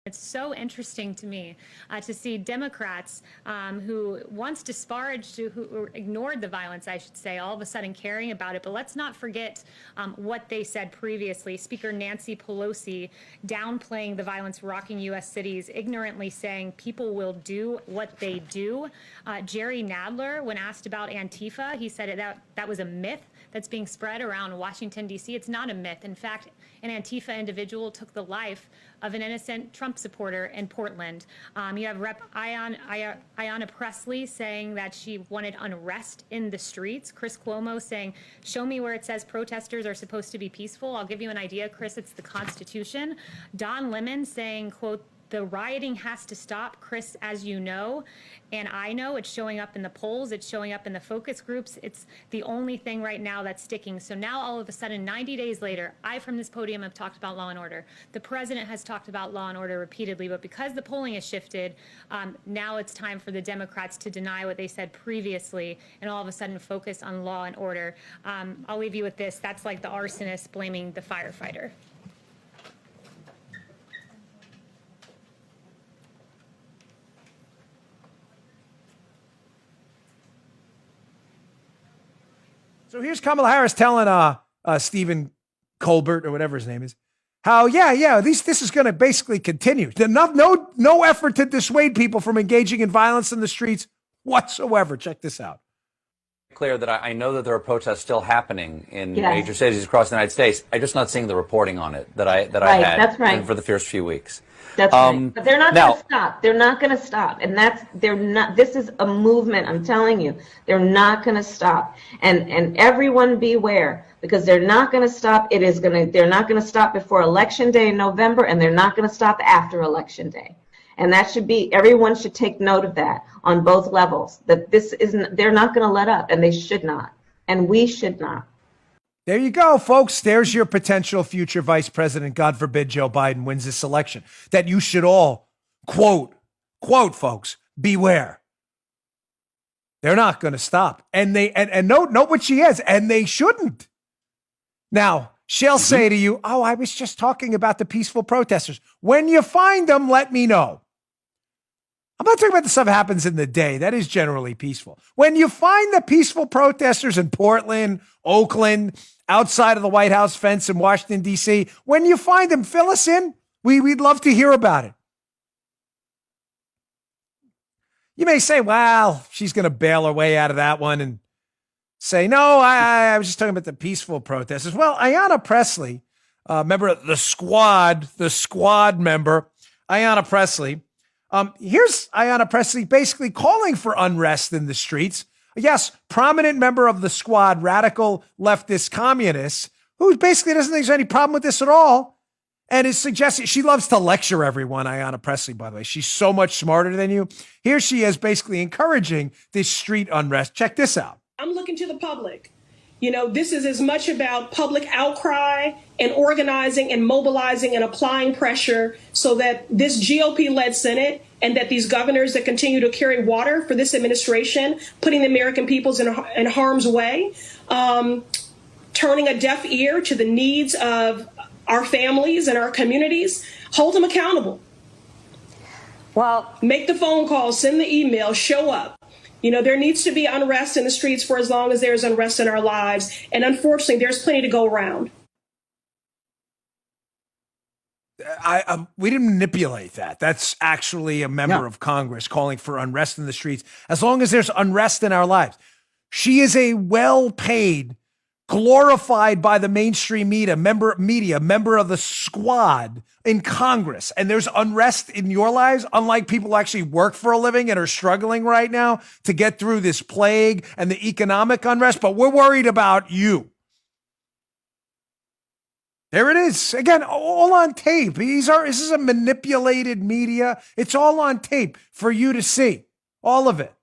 It's so interesting to me to see Democrats who once disparaged, who ignored the violence, I should say, all of a sudden caring about it. But let's not forget what they said previously. Speaker Nancy Pelosi downplaying the violence rocking U.S. cities, ignorantly saying people will do what they do. Jerry Nadler, when asked about Antifa, he said that was a myth that's being spread around Washington, D.C. It's not a myth. In fact, an Antifa individual took the life of an innocent Trump supporter in Portland. You have Rep. Ayanna Pressley saying that she wanted unrest in the streets. Chris Cuomo saying, show me where it says protesters are supposed to be peaceful. I'll give you an idea, Chris, it's the Constitution. Don Lemon saying, quote, the rioting has to stop, Chris, as you know, and I know it's showing up in the polls, it's showing up in the focus groups. It's the only thing right now that's sticking. So now all of a sudden, 90 days later, I from this podium have talked about law and order. The president has talked about law and order repeatedly, but because the polling has shifted, now it's time for the Democrats to deny what they said previously and all of a sudden focus on law and order. I'll leave you with this. That's like the arsonist blaming the firefighter. So here's Kamala Harris telling Stephen Colbert or whatever his name is, how this is going to basically continue. No effort to dissuade people from engaging in violence in the streets whatsoever. Check this out. Clear that I know that there are protests still happening in major cities across the United States. I'm just not seeing the reporting on it that I had that's right. for the first few weeks. That's right. But they're not going to stop. They're not going to stop. And they're not, this is a movement, I'm telling you. They're not going to stop. And everyone beware, because they're not going to stop. They're not going to stop before Election Day in November, and they're not going to stop after Election Day. And everyone should take note of that on both levels, that they're not going to let up, and they should not. And we should not. There you go, folks. There's your potential future vice president. God forbid Joe Biden wins this election. That you should all quote, folks, beware. They're not going to stop. And note what she is, and they shouldn't. Now, she'll say to you, oh, I was just talking about the peaceful protesters. When you find them, let me know. I'm not talking about the stuff that happens in the day. That is generally peaceful. When you find the peaceful protesters in Portland, Oakland, outside of the White House fence in Washington, D.C., when you find them, fill us in. We'd love to hear about it. You may say, well, she's going to bail her way out of that one and say, no, I was just talking about the peaceful protesters. Well, Ayanna Pressley, member of the squad member, Ayanna Pressley, here's Ayanna Pressley basically calling for unrest in the streets. Yes, prominent member of the squad, radical leftist communists, who basically doesn't think there's any problem with this at all, and is suggesting, she loves to lecture everyone, Ayanna Pressley, by the way. She's so much smarter than you. Here she is basically encouraging this street unrest. Check this out. I'm looking to the public. This is as much about public outcry and organizing and mobilizing and applying pressure so that this GOP-led Senate and that these governors that continue to carry water for this administration, putting the American peoples in harm's way, turning a deaf ear to the needs of our families and our communities, hold them accountable. Well, make the phone call, send the email, show up. There needs to be unrest in the streets for as long as there's unrest in our lives. And unfortunately, there's plenty to go around. We didn't manipulate that. That's actually a member of Congress calling for unrest in the streets. As long as there's unrest in our lives. She is a well-paid, glorified by the mainstream media, member of the squad in Congress. And there's unrest in your lives, unlike people who actually work for a living and are struggling right now to get through this plague and the economic unrest. But we're worried about you. There it is. Again, all on tape. This is a manipulated media. It's all on tape for you to see. All of it.